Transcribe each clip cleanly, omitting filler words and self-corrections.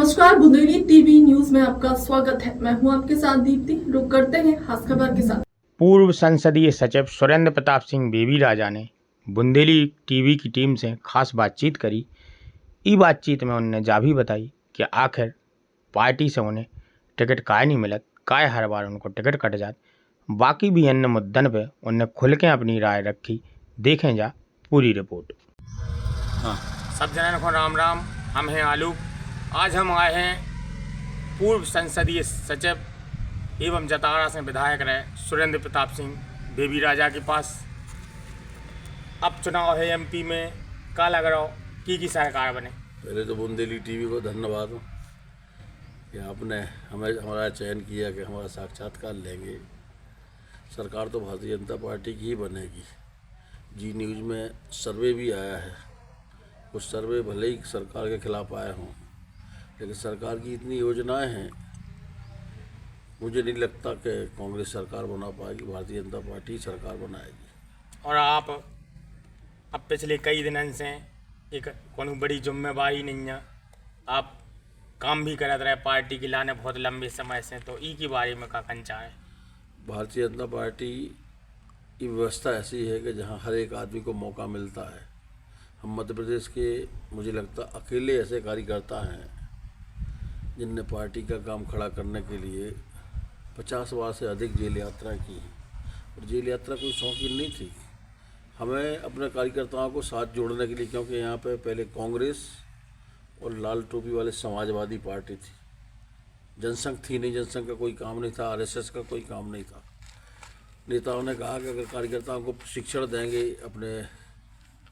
नमस्कार, Bundeli TV news में आपका स्वागत है। मैं हूं आपके साथ दीप्ति। रुक करते हैं खास खबर के साथ। पूर्व संसदीय सचिव सुरेंद्र प्रताप सिंह बेबी राजा ने बुंदेली टीवी की टीम से खास बातचीत करी। ई बातचीत में उन्होंने जा भी बताई कि आखिर पार्टी से उन्हें टिकट काहे नहीं मिलत, काहे हर बार उनको टिकट कट जात। बाकी भी अन्य मुद्दन पे उन्हें खुल के अपनी राय रखी। देखें जा पूरी रिपोर्ट। सब जनन को राम राम। हम हैं आलू। आज हम आए हैं पूर्व संसदीय सचिव एवं जतारा से विधायक रहे सुरेंद्र प्रताप सिंह बेबी राजा के पास। अब चुनाव है एमपी में, का लग रहा हो की सरकार बने। पहले तो बुंदेली टीवी को धन्यवाद हो कि आपने हमारा चयन किया कि हमारा साक्षात्कार लेंगे। सरकार तो भारतीय जनता पार्टी की ही बनेगी। जी न्यूज़ में सर्वे भी आया है, कुछ सर्वे भले ही सरकार के खिलाफ आए हों, लेकिन सरकार की इतनी योजनाएं हैं, मुझे नहीं लगता कि कांग्रेस सरकार बना पाएगी। भारतीय जनता पार्टी सरकार बनाएगी। और आप अब पिछले कई दिनों से एक कोनो बड़ी जिम्मेवारी नहीं है, आप काम भी करते रहे पार्टी की लाने बहुत लंबे समय से, तो ई के बारे में का कंचा है। भारतीय जनता पार्टी की व्यवस्था ऐसी है कि जहां हर एक आदमी को मौका मिलता है। हम मध्य प्रदेश के मुझे लगता अकेले ऐसे कार्यकर्ता हैं जिनने पार्टी का काम खड़ा करने के लिए 50 बार से अधिक जेल यात्रा की है। और जेल यात्रा कोई शौकीन नहीं थी। हमें अपने कार्यकर्ताओं को साथ जोड़ने के लिए, क्योंकि यहाँ पे पहले कांग्रेस और लाल टोपी वाले समाजवादी पार्टी थी, जनसंघ थी नहीं, जनसंघ का कोई काम नहीं था, आरएसएस का कोई काम नहीं था। नेताओं ने कहा कि अगर कार्यकर्ताओं को प्रशिक्षण देंगे, अपने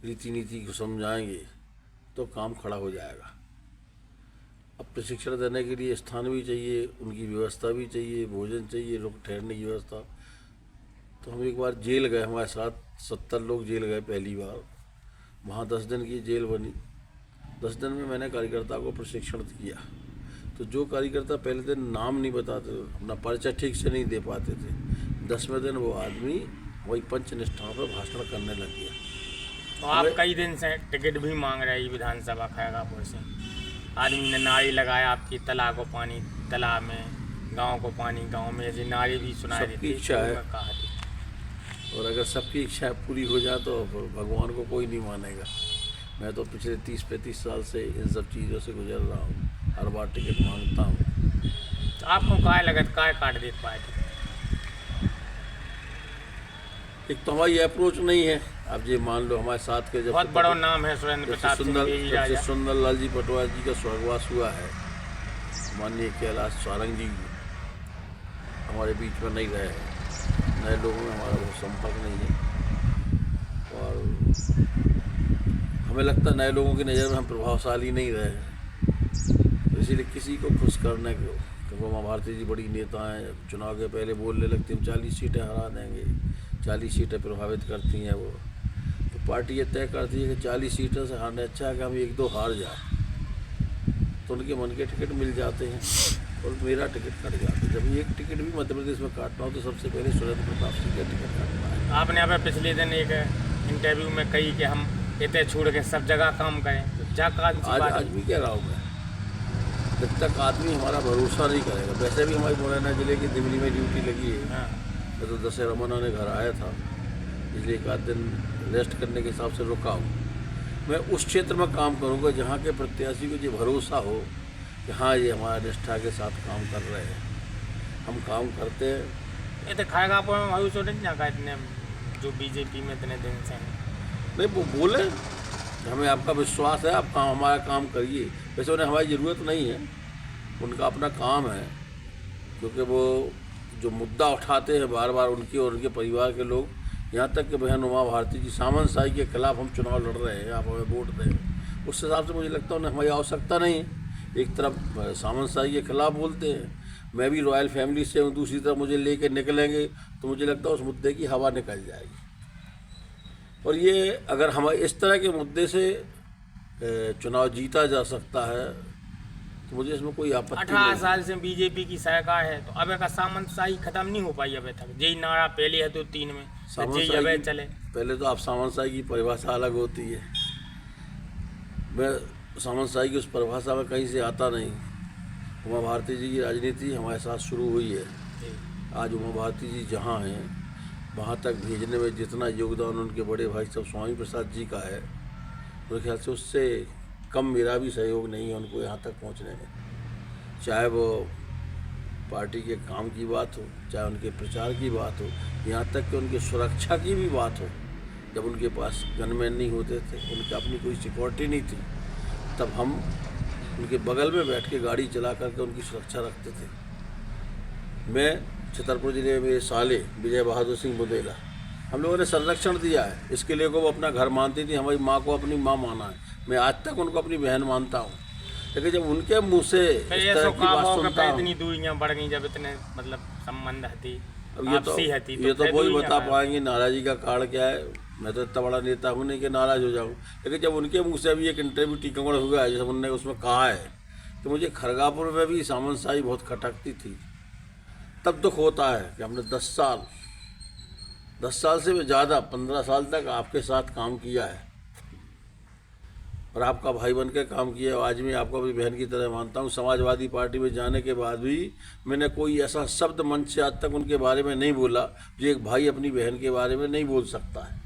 रीति नीति को समझाएंगे तो काम खड़ा हो जाएगा। अब प्रशिक्षण देने के लिए स्थान भी चाहिए, उनकी व्यवस्था भी चाहिए, भोजन चाहिए, रुक ठहरने की व्यवस्था। तो हम एक बार जेल गए, हमारे साथ 70 लोग जेल गए पहली बार। वहाँ 10 दिन की जेल बनी। 10 दिन में मैंने कार्यकर्ता को प्रशिक्षण किया। तो जो कार्यकर्ता पहले दिन नाम नहीं बताते, अपना परिचय ठीक से नहीं दे पाते थे, 10वें दिन वो आदमी वही पंचनिष्ठा पर भाषण करने लग गया। तो आप कई दिन से टिकट भी मांग रहे हैं विधानसभा खैरापुर से। आदमी ने नारी लगाया आपकी तालाब को पानी तालाब में, गांव को पानी गांव में, ऐसी नारी भी सुनाई देती है। इच्छा है, और अगर सबकी इच्छा पूरी हो जाए तो भगवान को कोई नहीं मानेगा। मैं तो पिछले 30-35 साल से इन सब चीज़ों से गुजर रहा हूँ, हर बार टिकट मांगता हूँ। तो आपको काय लगत, काय काट देत पार्टी। एक तो हमारी अप्रोच नहीं है। आप ये मान लो हमारे साथ के बहुत बड़ा नाम है सुरेंद्र प्रताप सिंह बेबी राजा। सुंदर लाल जी पटवारी जी का स्वर्गवास हुआ है। माननीय कैलाश सारंग जी हमारे बीच में नहीं रहे हैं। नए लोगों में हमारा बहुत संपर्क नहीं है, और हमें लगता है नए लोगों की नज़र में हम प्रभावशाली नहीं रहे हैं। तो इसीलिए किसी को खुश करने को, क्योंकि उमा भारती जी बड़ी नेता हैं, चुनाव के पहले बोलने लगती हम 40 सीटें हरा देंगे, 40 सीटें प्रभावित करती हैं वो। तो पार्टी ये तय करती है कि 40 सीटों से हारने अच्छा है कि हम 1-2 हार जाए, तो उनके मन के टिकट मिल जाते हैं और मेरा टिकट कट जाता है। जब एक टिकट भी मध्य प्रदेश में काटना हो तो सबसे पहले सुरेंद्र प्रताप सिंह का टिकट काटना है। आपने अब पिछले दिन एक इंटरव्यू में कही कि हम इतने छोड़ के सब जगह काम करें, तो आज भी कह रहा हूँ मैं, जब तक आदमी हमारा भरोसा नहीं करेगा। वैसे भी हमारी मुरैना जिले की दिमली में ड्यूटी लगी है। मैं तो दशहरा मनाने घर आया था, इसलिए 1 आध दिन रेस्ट करने के हिसाब से रुका हूँ। मैं उस क्षेत्र में काम करूँगा जहाँ के प्रत्याशी को ये भरोसा हो कि हाँ ये हमारा निष्ठा के साथ काम कर रहे हैं, हम काम करते हैं। ये तो खैरापुर में भाई छोटे ना इतने जो बीजेपी में इतने दिन से हैं। नहीं, वो बोले हमें आपका विश्वास है, आप काम हमारा काम करिए। वैसे उन्हें हमारी ज़रूरत नहीं है, उनका अपना काम है, क्योंकि वो जो मुद्दा उठाते हैं बार बार उनके और उनके परिवार के लोग, यहाँ तक कि बहन उमा भारती जी सामंत शाही के खिलाफ हम चुनाव लड़ रहे हैं, आप हमें वोट दें। उस हिसाब से मुझे लगता है उन्हें हमारी आवश्यकता नहीं है। एक तरफ सामंत शाही के खिलाफ बोलते हैं, मैं भी रॉयल फैमिली से हूँ, दूसरी तरफ मुझे लेके निकलेंगे तो मुझे लगता है उस मुद्दे की हवा निकल जाएगी। और ये अगर हम इस तरह के मुद्दे से चुनाव जीता जा सकता है तो मुझे इसमें कोई आपत्ति नहीं। 18 साल से बीजेपी की सरकार है, तो अब का सामंतशाही खत्म नहीं हो पाई अभी तक। जय नारा पहले है तो 3 में जय चले। पहले तो आप सामंतशाही की परिभाषा अलग होती है, मैं सामंतशाही की उस परिभाषा में कहीं से आता नहीं। उमा भारती जी की राजनीति हमारे साथ शुरू हुई है। आज उमा भारती जी जहाँ हैं वहाँ तक भेजने में जितना योगदान उनके बड़े भाई साहब स्वामी प्रसाद जी का है, मेरे ख्याल से उससे कम मेरा भी सहयोग नहीं है उनको यहाँ तक पहुँचने में। चाहे वो पार्टी के काम की बात हो, चाहे उनके प्रचार की बात हो, यहाँ तक कि उनकी सुरक्षा की भी बात हो। जब उनके पास गनमैन नहीं होते थे, उनकी अपनी कोई सिक्योरिटी नहीं थी, तब हम उनके बगल में बैठ के गाड़ी चला करके उनकी सुरक्षा रखते थे। मैं छतरपुर जिले में साले विजय बहादुर सिंह बुंदेला, हम लोगों ने संरक्षण दिया है। इसके लिए को वो अपना घर मानती थी, हमारी माँ को अपनी माँ माना है। मैं आज तक उनको अपनी बहन मानता हूँ। लेकिन जब उनके मुँह से इस तरह की बात सुनता हूँ, इतनी दूरियां बढ़ गई, जब इतने मतलब संबंध हती, अब ये तो वही बता पाएंगे नाराज़गी का कारण क्या है। मैं तो इतना बड़ा नेता हूँ नहीं कि नाराज़ हो जाऊँ, लेकिन जब उनके मुँह से अभी एक इंटरव्यू टीकमगढ़ हुआ है, जैसे उन्होंने उसमें कहा है कि मुझे खरगापुर में भी सामंतशाही बहुत खटकती थी, तब दुख होता है कि हमने 10 साल से भी ज़्यादा 15 साल तक आपके साथ काम किया है और आपका भाई बन के काम किया। आज मैं आपको अपनी बहन की तरह मानता हूँ। समाजवादी पार्टी में जाने के बाद भी मैंने कोई ऐसा शब्द मंच से आज तक उनके बारे में नहीं बोला जो एक भाई अपनी बहन के बारे में नहीं बोल सकता है।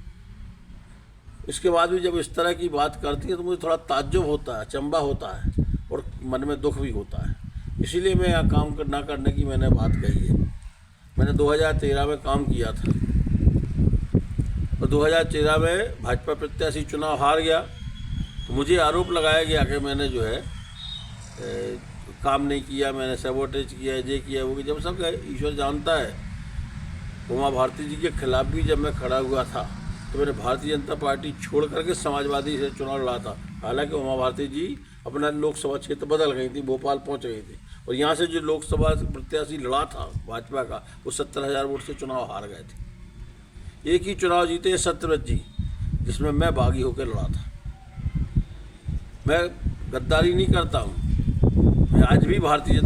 इसके बाद भी जब इस तरह की बात करती है तो मुझे थोड़ा ताज्जुब होता है, अचंभा होता है और मन में दुख भी होता है। इसीलिए मैं यहाँ काम ना करने की मैंने बात कही है। मैंने 2013 में काम किया था और 2013 में भाजपा प्रत्याशी चुनाव हार गया तो मुझे आरोप लगाया गया कि मैंने जो है काम नहीं किया, मैंने सबोटेज किया, ये किया वो। जब सब ईश्वर जानता है, उमा भारती जी के खिलाफ भी जब मैं खड़ा हुआ था तो मैंने भारतीय जनता पार्टी छोड़ करके समाजवादी से चुनाव लड़ा था। हालांकि उमा भारती जी अपना लोकसभा क्षेत्र बदल गई थी, भोपाल पहुंच गई थी और यहाँ से जो लोकसभा प्रत्याशी लड़ा था भाजपा का, वो 70,000 वोट से चुनाव हार गए थे। एक ही चुनाव जीते सत्यव्रत जी, जिसमें मैं बागी होकर लड़ा था। मैं गद्दारी नहीं करता हूँ, मैं आज भी भारतीय